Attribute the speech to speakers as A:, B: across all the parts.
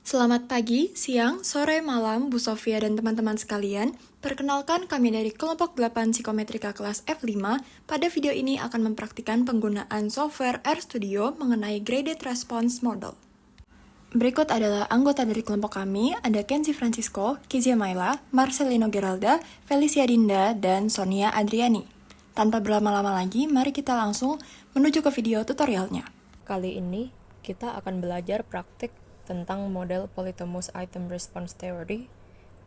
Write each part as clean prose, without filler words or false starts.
A: Selamat pagi, siang, sore, malam, Bu Sofia dan teman-teman sekalian. Perkenalkan kami dari kelompok 8 Psikometrika kelas F5. Pada video ini akan mempraktikkan penggunaan software RStudio mengenai Graded Response Model. Berikut adalah anggota dari kelompok kami, ada Kenzi Francisco, Kizia Maila, Marcelino Geralda, Felicia Dinda, dan Sonia Adriani. Tanpa berlama-lama lagi, mari kita langsung menuju ke video tutorialnya.
B: Kali ini kita akan belajar praktik tentang model Polytomous Item Response Theory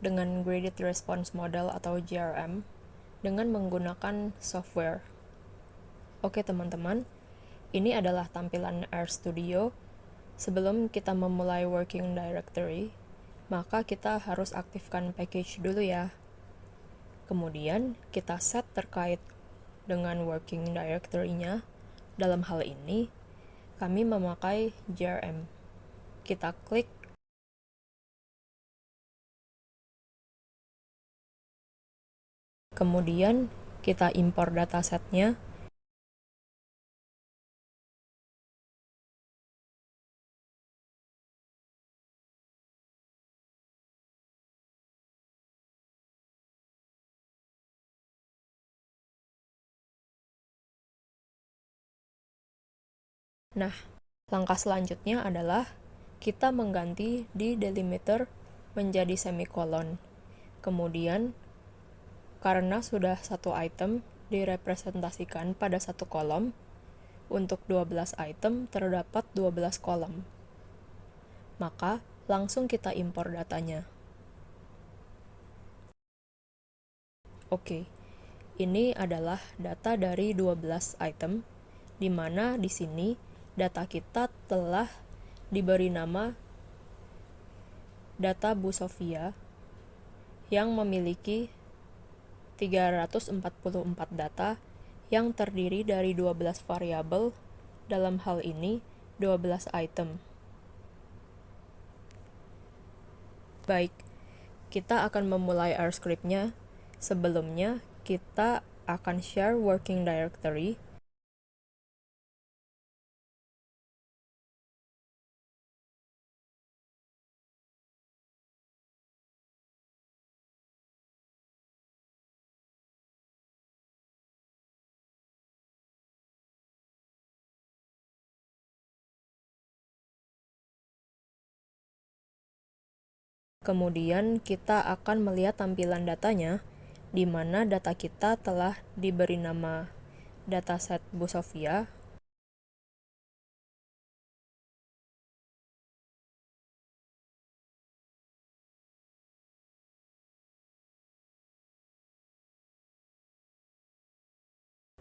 B: dengan Graded Response Model atau GRM dengan menggunakan software. Oke teman-teman, ini adalah tampilan RStudio. Sebelum kita memulai working directory, maka kita harus aktifkan package dulu ya. Kemudian kita set terkait dengan working directory-nya. Dalam hal ini, kami memakai GRM. Kita klik kemudian kita impor datasetnya. Nah, langkah selanjutnya adalah kita mengganti di delimiter menjadi semikolon. Kemudian, karena sudah satu item direpresentasikan pada satu kolom, untuk 12 item terdapat 12 kolom. Maka, langsung kita impor datanya. Oke, ini adalah data dari 12 item, di mana di sini data kita telah diberi nama data Bu Sofia yang memiliki 344 data yang terdiri dari 12 variabel, dalam hal ini 12 item. Baik, kita akan memulai R script-nya. Sebelumnya, kita akan share working directory. Kemudian kita akan melihat tampilan datanya, di mana data kita telah diberi nama dataset Bu Sofia.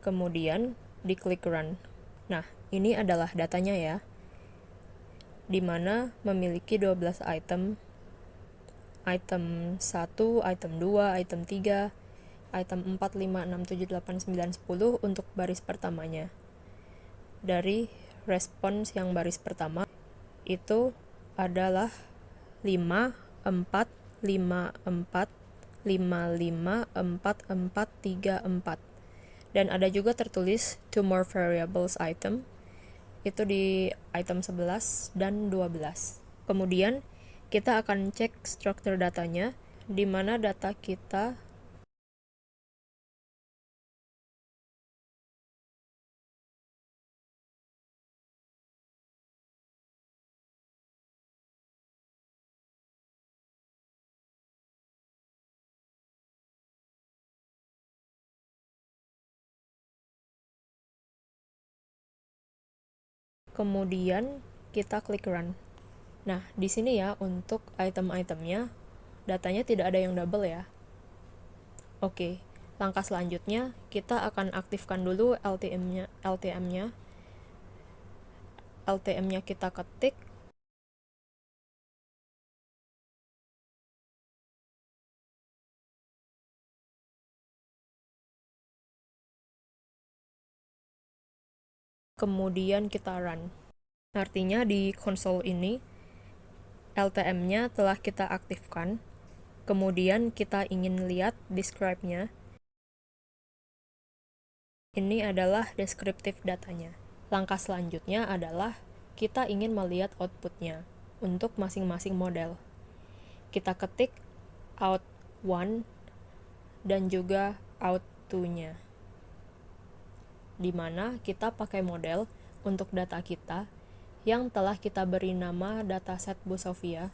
B: Kemudian diklik run. Nah, ini adalah datanya ya, di mana memiliki 12 item. Item 1, item 2, item 3, item 4, 5, 6, 7, 8, 9, 10 untuk baris pertamanya. Dari respons yang baris pertama, itu adalah 5, 4, 5, 4, 5, 5, 4, 4, 3, 4. Dan ada juga tertulis two more variables item, itu di item 11 dan 12. Kemudian kita akan cek struktur datanya, di mana data kita kemudian kita klik run. Nah, di sini ya untuk item-itemnya datanya tidak ada yang double ya. Oke, langkah selanjutnya kita akan aktifkan dulu LTM-nya. LTM-nya kita ketik. Kemudian kita run. Artinya di konsol ini LTM-nya telah kita aktifkan. Kemudian kita ingin lihat describe-nya. Ini adalah deskriptif datanya. Langkah selanjutnya adalah kita ingin melihat output-nya. untuk masing-masing model. Kita ketik out 1 dan juga out 2-nya. Di mana kita pakai model untuk data kita yang telah kita beri nama dataset Bu Sofia.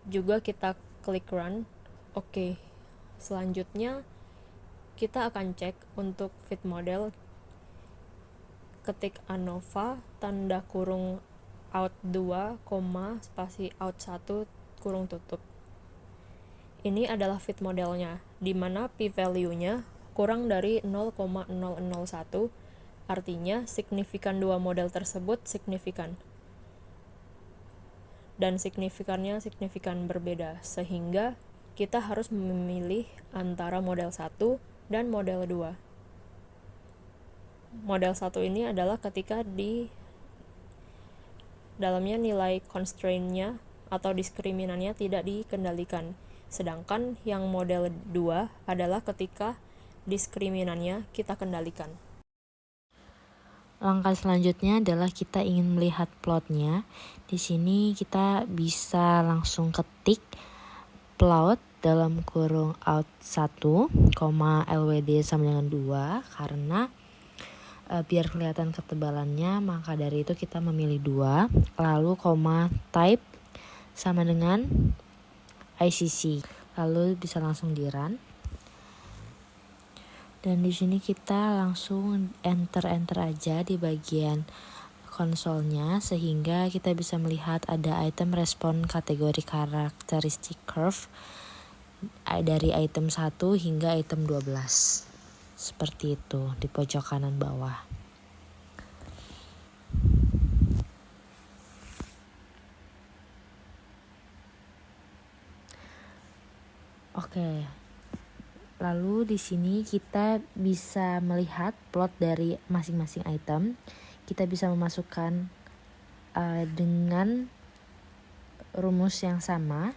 B: Juga kita klik run. Oke. Selanjutnya kita akan cek untuk fit model. Ketik ANOVA tanda kurung out 2, spasi out 1 kurung tutup. Ini adalah fit modelnya, di mana p-value-nya kurang dari 0,001, artinya signifikan dua model tersebut signifikan. Dan signifikannya signifikan berbeda, sehingga kita harus memilih antara model 1 dan model 2. Model 1 ini adalah ketika di dalamnya nilai constraint-nya atau diskriminannya tidak dikendalikan. Sedangkan yang model 2 adalah ketika diskriminannya kita kendalikan.
C: Langkah selanjutnya adalah kita ingin melihat plotnya. Di sini kita bisa langsung ketik plot dalam kurung out 1, LWD sama dengan 2 karena biar kelihatan ketebalannya, maka dari itu kita memilih 2, lalu type sama dengan ICC. Lalu bisa langsung di run. Dan di sini kita langsung enter aja di bagian konsolnya sehingga kita bisa melihat ada item respon kategori karakteristik curve dari item 1 hingga item 12. Seperti itu di pojok kanan bawah. Oke. Lalu di sini kita bisa melihat plot dari masing-masing item. Kita bisa memasukkan dengan rumus yang sama.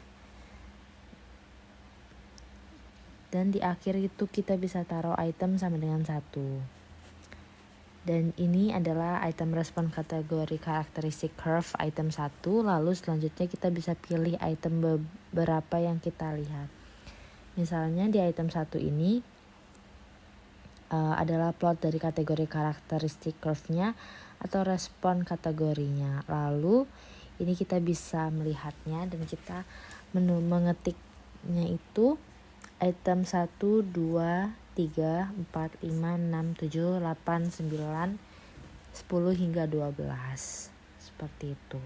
C: Dan di akhir itu kita bisa taruh item sama dengan 1. Dan ini adalah item respon kategori karakteristik curve item 1. Lalu selanjutnya kita bisa pilih item beberapa yang kita lihat. Misalnya di item 1 ini adalah plot dari kategori karakteristik curve-nya atau respon kategorinya. Lalu ini kita bisa melihatnya dan kita mengetiknya itu item 1, 2, 3, 4, 5, 6, 7, 8, 9, 10 hingga 12. Seperti itu.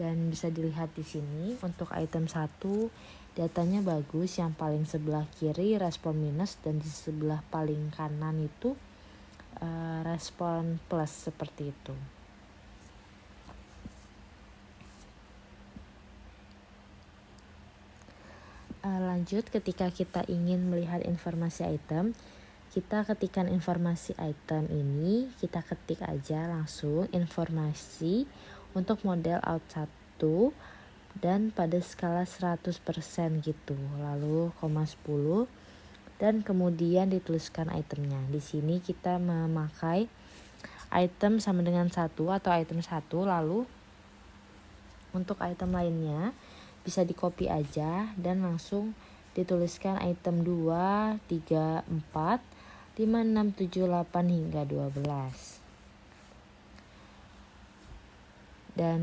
C: Dan bisa dilihat di sini untuk item 1 datanya bagus, yang paling sebelah kiri respon minus dan di sebelah paling kanan itu respon plus seperti itu. Lanjut, ketika kita ingin melihat informasi item, kita ketikkan informasi item ini, kita ketik aja langsung informasi untuk model out 1 dan pada skala 100% gitu. Lalu 10 dan kemudian dituliskan itemnya. Di sini kita memakai item sama dengan 1 atau item 1, lalu untuk item lainnya bisa di copy aja dan langsung dituliskan item 2, 3, 4, 5, 6, 7, 8 hingga 12. Dan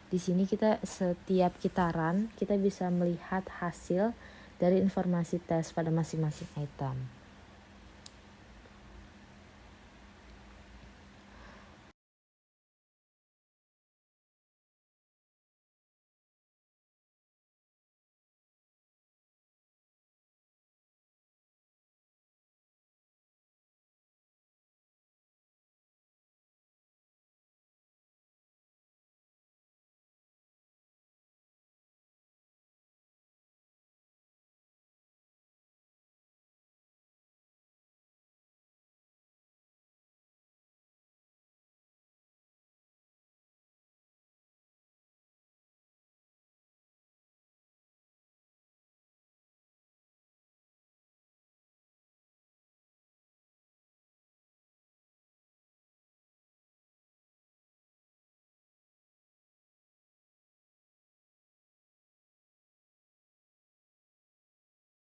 C: di sini kita setiap kita run, kita bisa melihat hasil dari informasi tes pada masing-masing item.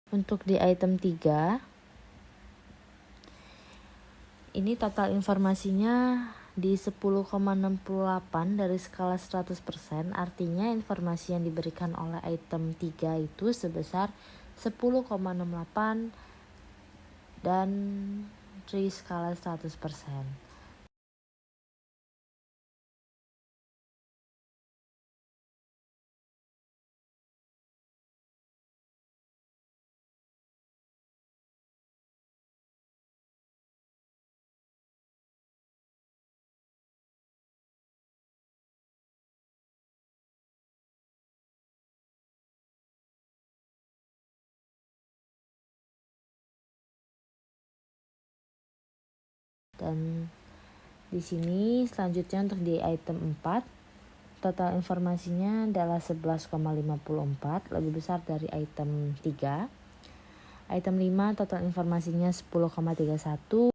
C: Untuk di item 3, ini total informasinya di 10,68 dari skala 100%, artinya informasi yang diberikan oleh item 3 itu sebesar 10,68 dan dari skala 100%. Dan di sini selanjutnya untuk di item 4, total informasinya adalah 11,54, lebih besar dari item 3. Item 5 total informasinya 10,31.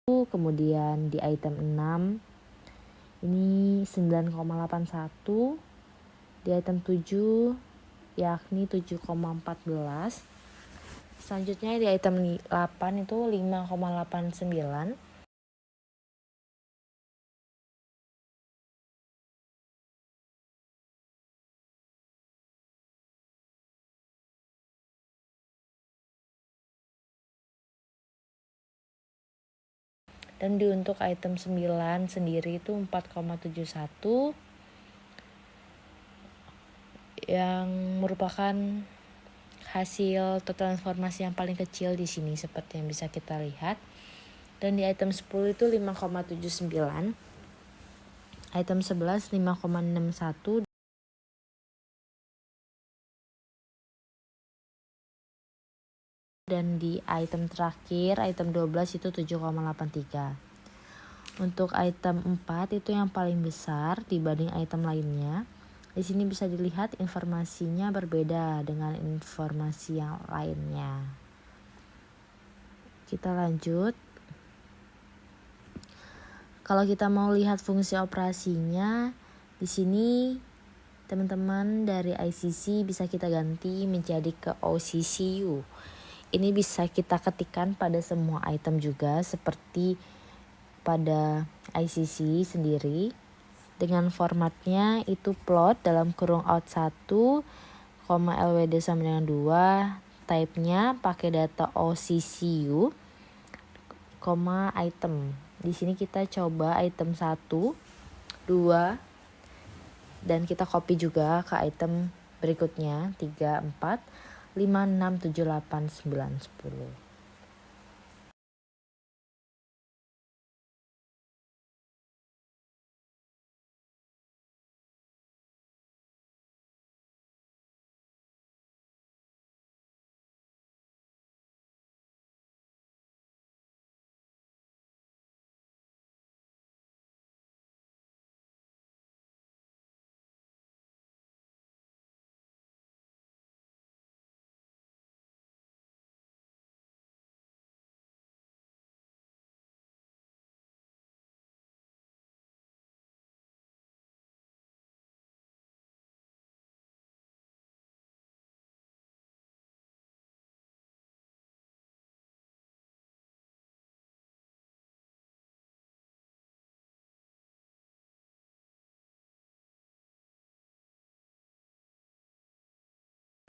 C: Kemudian di item 6 ini 9,81. Di item 7 yakni 7,14. Selanjutnya di item 8 itu 5,89. Dan di untuk item 9 sendiri itu 4,71 yang merupakan hasil total informasi yang paling kecil di sini seperti yang bisa kita lihat. Dan di item 10 itu 5,79. Item 11 5,61. Dan di item terakhir, item 12 itu 7,83. Untuk item 4 itu yang paling besar dibanding item lainnya. Di sini bisa dilihat informasinya berbeda dengan informasi yang lainnya. Kita lanjut. Kalau kita mau lihat fungsi operasinya, di sini teman-teman dari ICC bisa kita ganti menjadi ke OCCU. Ini bisa kita ketikkan pada semua item juga seperti pada ICC sendiri. Dengan formatnya itu plot dalam kurung out 1, LWD sama dengan 2, type-nya pakai data OCCU, item. Di sini kita coba item 1, 2, dan kita copy juga ke item berikutnya 3, 4, 5, 6, 7, 8, 9, 10.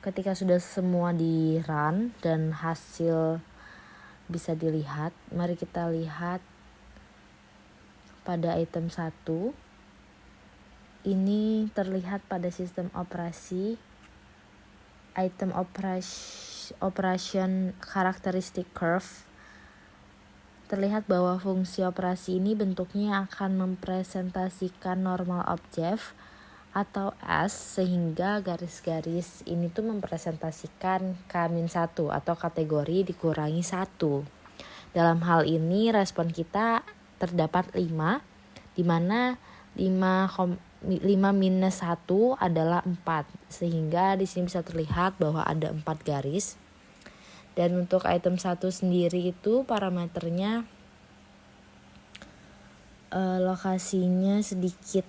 C: Ketika sudah semua di run dan hasil bisa dilihat, mari kita lihat pada item 1. Ini terlihat pada sistem operasi item operation characteristic curve. Terlihat bahwa fungsi operasi ini bentuknya akan mempresentasikan normal object atau S, sehingga garis-garis ini tuh mempresentasikan K-1 atau kategori dikurangi 1. Dalam hal ini respon kita terdapat 5, di mana 5 minus 1 adalah 4, sehingga di sini bisa terlihat bahwa ada 4 garis. Dan untuk item 1 sendiri itu parameternya lokasinya sedikit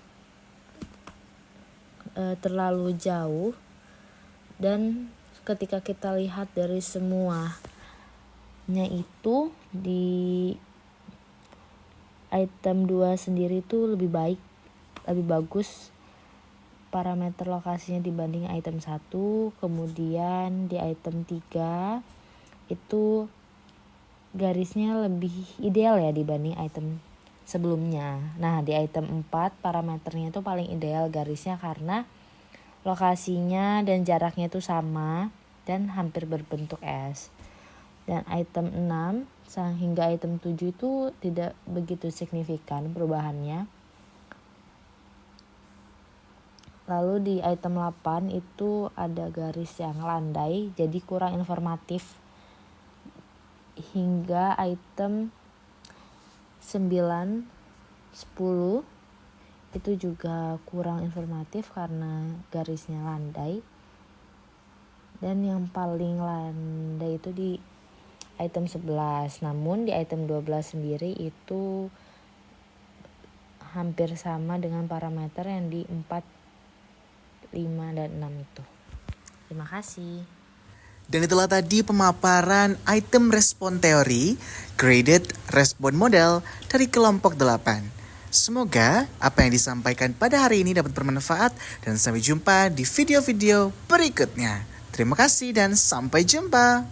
C: terlalu jauh, dan ketika kita lihat dari semuanya itu di item 2 sendiri itu lebih bagus parameter lokasinya dibanding item 1. Kemudian di item 3 itu garisnya lebih ideal ya dibanding item sebelumnya. Nah, di item 4 parameternya itu paling ideal garisnya karena lokasinya dan jaraknya itu sama dan hampir berbentuk S. Dan item 6 hingga item 7 itu tidak begitu signifikan perubahannya. Lalu di item 8 itu ada garis yang landai, jadi kurang informatif. Hingga item 9, 10 itu juga kurang informatif karena garisnya landai. Dan yang paling landai itu di item 11. Namun di item 12 sendiri itu hampir sama dengan parameter yang di 4, 5, dan 6 itu. Terima kasih.
D: Dan itulah tadi pemaparan item respon teori Graded Respon Model dari kelompok 8. Semoga apa yang disampaikan pada hari ini dapat bermanfaat dan sampai jumpa di video-video berikutnya. Terima kasih dan sampai jumpa.